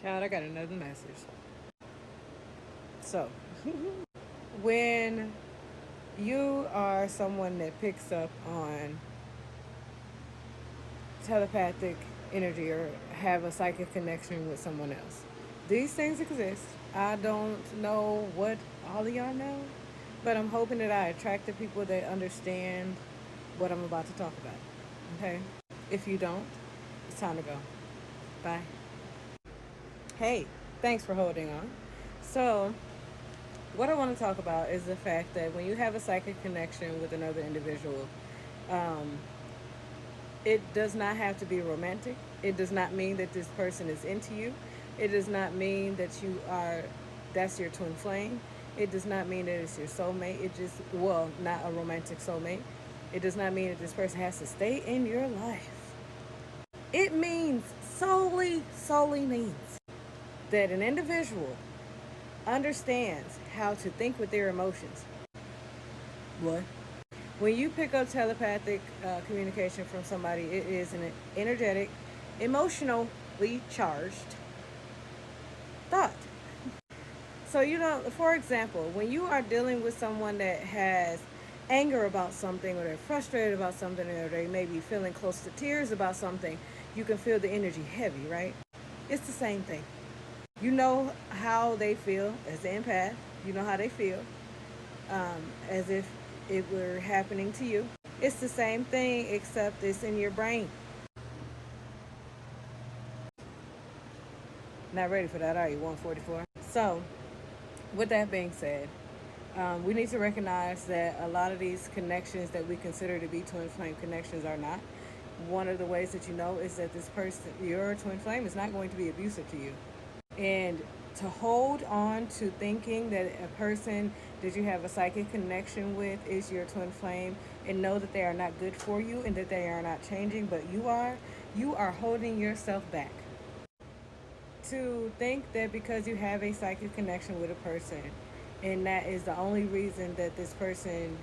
Child, I got another message. So, when you are someone that picks up on telepathic energy or have a psychic connection with someone else, these things exist. I don't know what all of y'all know, but I'm hoping that I attract the people that understand what I'm about to talk about. Okay? If you don't, it's time to go. Bye. Hey, thanks for holding on. So, what I want to talk about is the fact that when you have a psychic connection with another individual, um, it does not have to be romantic. It does not mean that this person is into you. It does not mean that that's your twin flame. It does not mean that it's your soulmate. It just, well, not a romantic soulmate. It does not mean that this person has to stay in your life. It means solely means that an individual understands how to think with their emotions. What? When you pick up telepathic communication from somebody, it is an energetic, emotionally charged thought. So, for example, when you are dealing with someone that has anger about something, or they're frustrated about something, or they may be feeling close to tears about something, you can feel the energy heavy, right? It's the same thing. You know how they feel as the empath. You know how they feel as if it were happening to you. It's the same thing, except it's in your brain. Not ready for that, are you? 144. So, with that being said, we need to recognize that a lot of these connections that we consider to be twin flame connections are not. One of the ways that you know is that this person, your twin flame, is not going to be abusive to you. And to hold on to thinking that a person that you have a psychic connection with is your twin flame, and know that they are not good for you and that they are not changing, but you are holding yourself back. To think that because you have a psychic connection with a person, and that is the only reason that this person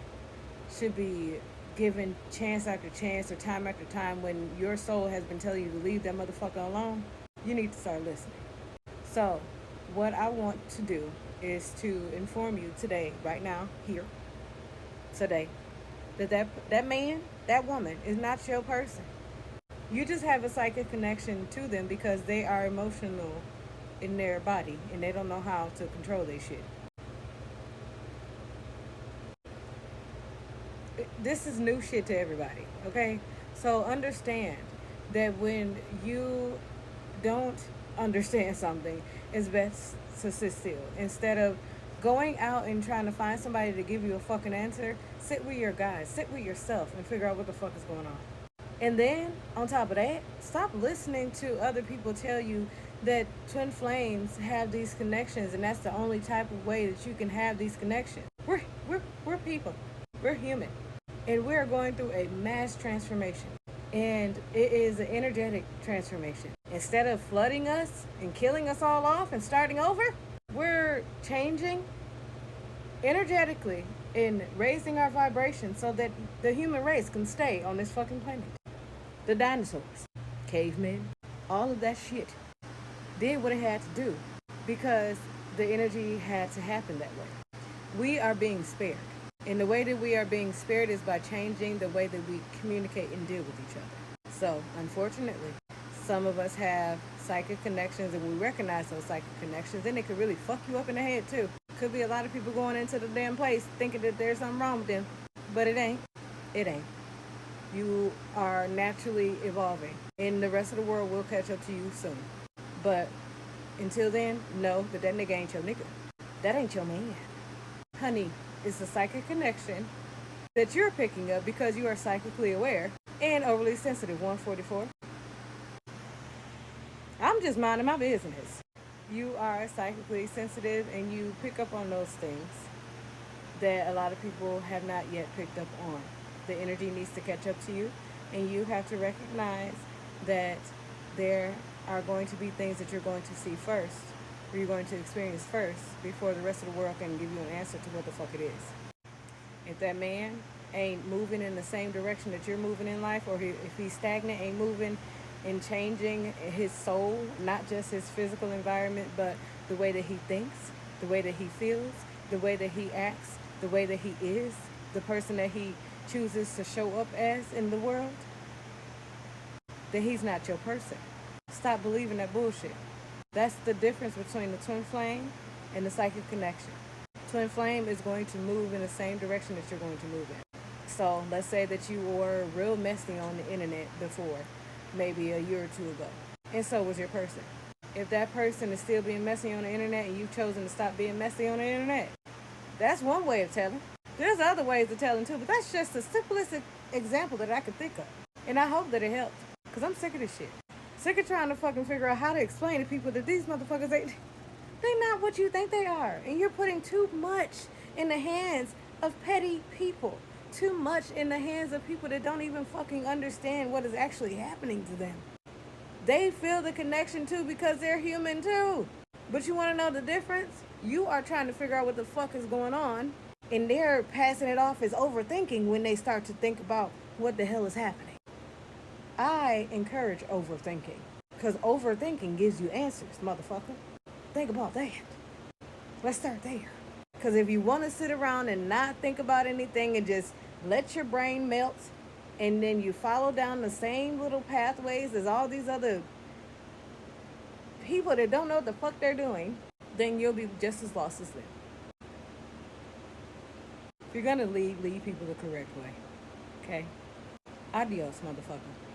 should be given chance after chance or time after time, when your soul has been telling you to leave that motherfucker alone, you need to start listening. So, what I want to do is to inform you today, right now, here, today, that man, that woman is not your person. You just have a psychic connection to them because they are emotional in their body and they don't know how to control their shit. This is new shit to everybody, okay? So understand that when you don't understand something, it's best to sit still. Instead of going out and trying to find somebody to give you a fucking answer, sit with your guys, sit with yourself and figure out what the fuck is going on. And then, on top of that, stop listening to other people tell you that twin flames have these connections and that's the only type of way that you can have these connections. We're people. We're human. And we're going through a mass transformation. And it is an energetic transformation. Instead of flooding us and killing us all off and starting over, we're changing energetically and raising our vibration so that the human race can stay on this fucking planet. The dinosaurs, cavemen, all of that shit did what it had to do because the energy had to happen that way. We are being spared. And the way that we are being spared is by changing the way that we communicate and deal with each other. So, unfortunately, some of us have psychic connections and we recognize those psychic connections, and it could really fuck you up in the head too. Could be a lot of people going into the damn place thinking that there's something wrong with them, but it ain't. It ain't. You are naturally evolving, and the rest of the world will catch up to you soon. But until then, know that nigga ain't your nigga. That ain't your man. Honey, it's a psychic connection that you're picking up because you are psychically aware and overly sensitive. 144. I'm just minding my business. You are psychically sensitive and you pick up on those things that a lot of people have not yet picked up on. The energy needs to catch up to you, and you have to recognize that there are going to be things that you're going to see first, or you're going to experience first, before the rest of the world can give you an answer to what the fuck it is. If that man ain't moving in the same direction that you're moving in life, or if he's stagnant, ain't moving in changing his soul, not just his physical environment, but the way that he thinks, the way that he feels, the way that he acts, the way that he is, the person that he chooses to show up as in the world, then he's not your person. Stop believing that bullshit. That's the difference between the twin flame and the psychic connection. Twin flame is going to move in the same direction that you're going to move in. So let's say that you were real messy on the internet before, maybe a year or two ago, and so was your person. If that person is still being messy on the internet and you've chosen to stop being messy on the internet, that's one way of telling. There's other ways of telling too, but that's just the simplest example that I could think of. And I hope that it helped, because I'm sick of this shit. Sick of trying to fucking figure out how to explain to people that these motherfuckers, they're not what you think they are. And you're putting too much in the hands of petty people. Too much in the hands of people that don't even fucking understand what is actually happening to them. They feel the connection too because they're human too. But you want to know the difference? You are trying to figure out what the fuck is going on, and they're passing it off as overthinking when they start to think about what the hell is happening. I encourage overthinking, because overthinking gives you answers, motherfucker. Think about that. Let's start there. Because if you want to sit around and not think about anything and just let your brain melt, and then you follow down the same little pathways as all these other people that don't know what the fuck they're doing, then you'll be just as lost as them. If you're going to lead people the correct way. Okay? Adios, motherfucker.